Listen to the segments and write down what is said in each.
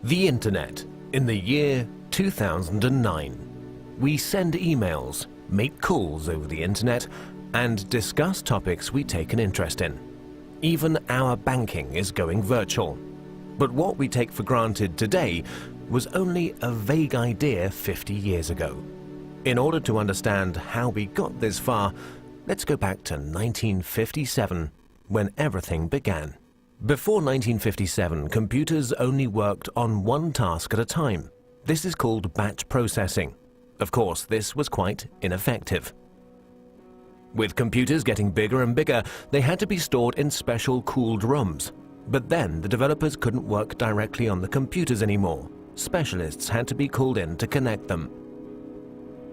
The Internet in the year 2009. We send emails, make calls over the Internet, and discuss topics we take an interest in. Even our banking is going virtual. But what we take for granted today was only a vague idea 50 years ago. In order to understand how we got this far, let's go back to 1957, when everything began. Before 1957, computers only worked on one task at a time. This is called batch processing. Of course, this was quite ineffective. With computers getting bigger and bigger, they had to be stored in special cooled rooms. But then the developers couldn't work directly on the computers anymore. Specialists had to be called in to connect them.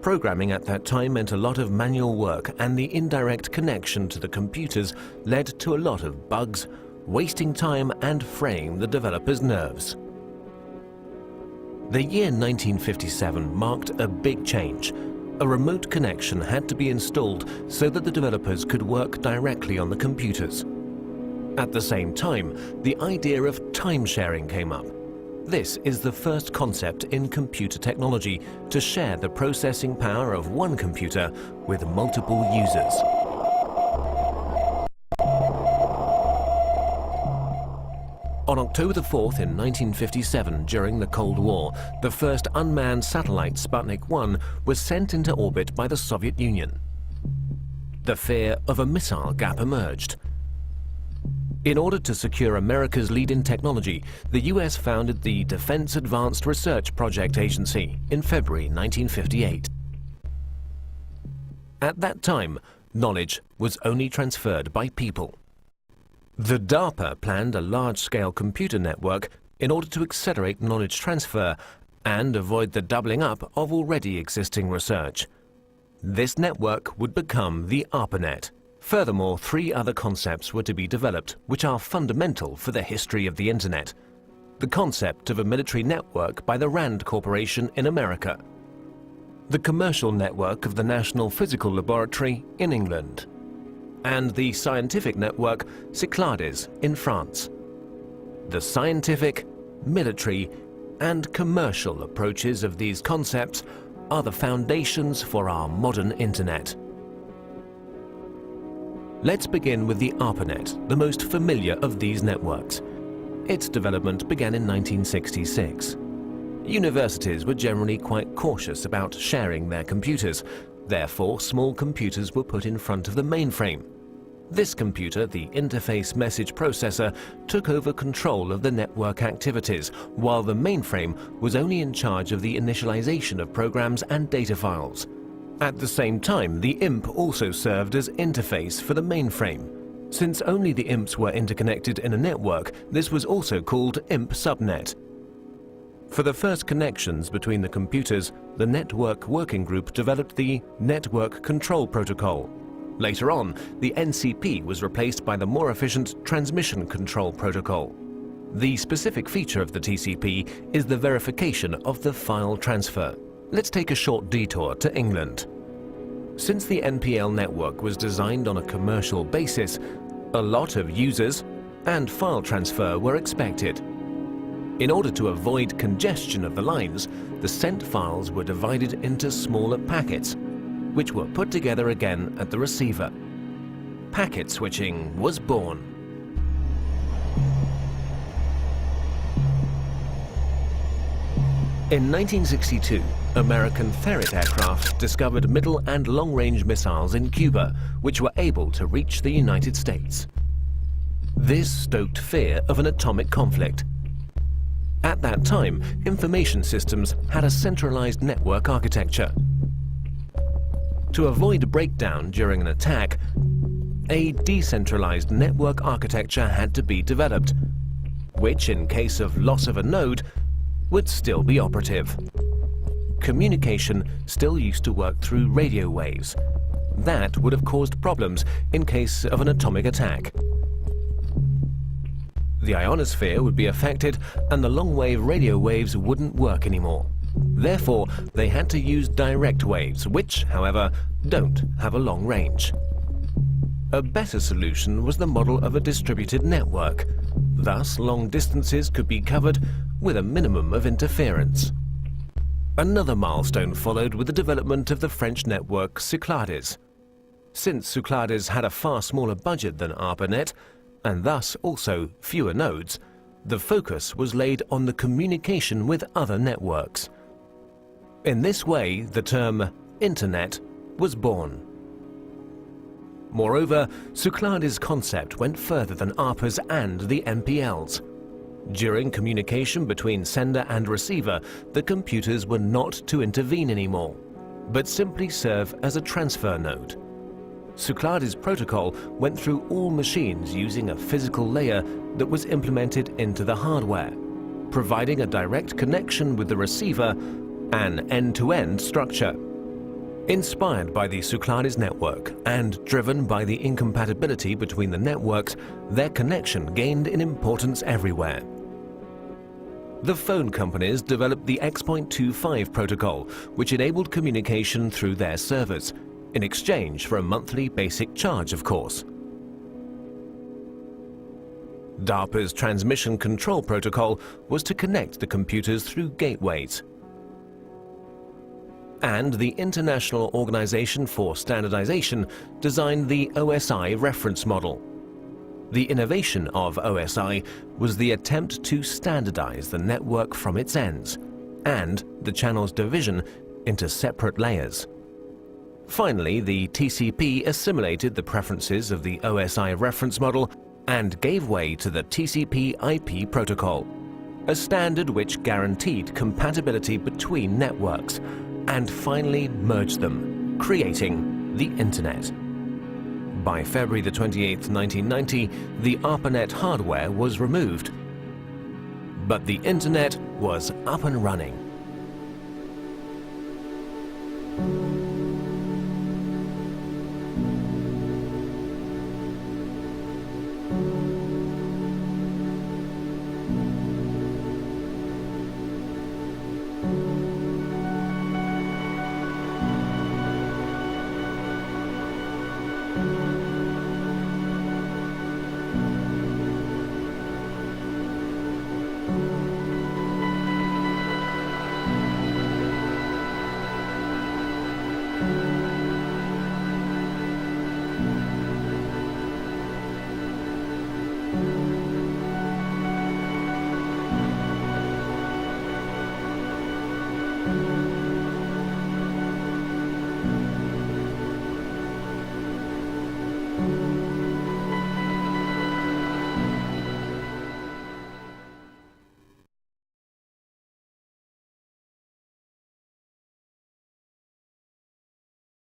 Programming at that time meant a lot of manual work, and the indirect connection to the computers led to a lot of bugs, wasting time and fraying the developers' nerves. The year 1957 marked a big change. A remote connection had to be installed so that the developers could work directly on the computers. At the same time, the idea of time sharing came up. This is the first concept in computer technology to share the processing power of one computer with multiple users. On October the 4th in 1957, during the Cold War, the first unmanned satellite Sputnik 1 was sent into orbit by the Soviet Union. The fear of a missile gap emerged. In order to secure America's lead in technology, the US founded the Defense Advanced Research Project Agency in February 1958. At that time, knowledge was only transferred by people. The DARPA planned a large-scale computer network in order to accelerate knowledge transfer and avoid the doubling up of already existing research. This network would become the ARPANET. Furthermore, 3 other concepts were to be developed, which are fundamental for the history of the Internet. The concept of a military network by the RAND Corporation in America. The commercial network of the National Physical Laboratory in England. And the scientific network Cyclades in France. The scientific, military, and commercial approaches of these concepts are the foundations for our modern Internet. Let's begin with the ARPANET, the most familiar of these networks. Its development began in 1966. Universities were generally quite cautious about sharing their computers. Therefore, small computers were put in front of the mainframe. This computer, the interface message processor, took over control of the network activities, while the mainframe was only in charge of the initialization of programs and data files. At the same time, the IMP also served as interface for the mainframe. Since only the IMPs were interconnected in a network, this was also called IMP subnet. For the first connections between the computers, the Network Working Group developed the Network Control Protocol. Later on, the NCP was replaced by the more efficient Transmission Control Protocol. The specific feature of the TCP is the verification of the file transfer. Let's take a short detour to England. Since the NPL network was designed on a commercial basis, a lot of users and file transfer were expected. In order to avoid congestion of the lines, the sent files were divided into smaller packets, which were put together again at the receiver. Packet switching was born. In 1962, American Ferret aircraft discovered middle and long-range missiles in Cuba, which were able to reach the United States. This stoked fear of an atomic conflict. At that time, information systems had a centralized network architecture. To avoid breakdown during an attack, a decentralized network architecture had to be developed, which, in case of loss of a node, would still be operative. Communication still used to work through radio waves. That would have caused problems in case of an atomic attack. The ionosphere would be affected and the long-wave radio waves wouldn't work anymore. Therefore, they had to use direct waves, which, however, don't have a long range. A better solution was the model of a distributed network. Thus, long distances could be covered with a minimum of interference. Another milestone followed with the development of the French network Cyclades. Since Cyclades had a far smaller budget than ARPANET, and thus also fewer nodes, the focus was laid on the communication with other networks. In this way, the term Internet was born. Moreover, Cyclades' concept went further than ARPA's and the MPL's. During communication between sender and receiver, the computers were not to intervene anymore, but simply serve as a transfer node. Cyclades' protocol went through all machines using a physical layer that was implemented into the hardware, providing a direct connection with the receiver, an end-to-end structure. Inspired by the Cyclades network and driven by the incompatibility between the networks, their connection gained in importance everywhere. The phone companies developed the X.25 protocol, which enabled communication through their servers, in exchange for a monthly basic charge, of course. DARPA's transmission control protocol was to connect the computers through gateways. And the International Organization for Standardization designed the OSI reference model. The innovation of OSI was the attempt to standardize the network from its ends and the channel's division into separate layers. Finally, the TCP assimilated the preferences of the OSI reference model and gave way to the TCP/IP protocol, a standard which guaranteed compatibility between networks and finally merged them, creating the Internet. By February the 28th, 1990, the ARPANET hardware was removed, but the Internet was up and running.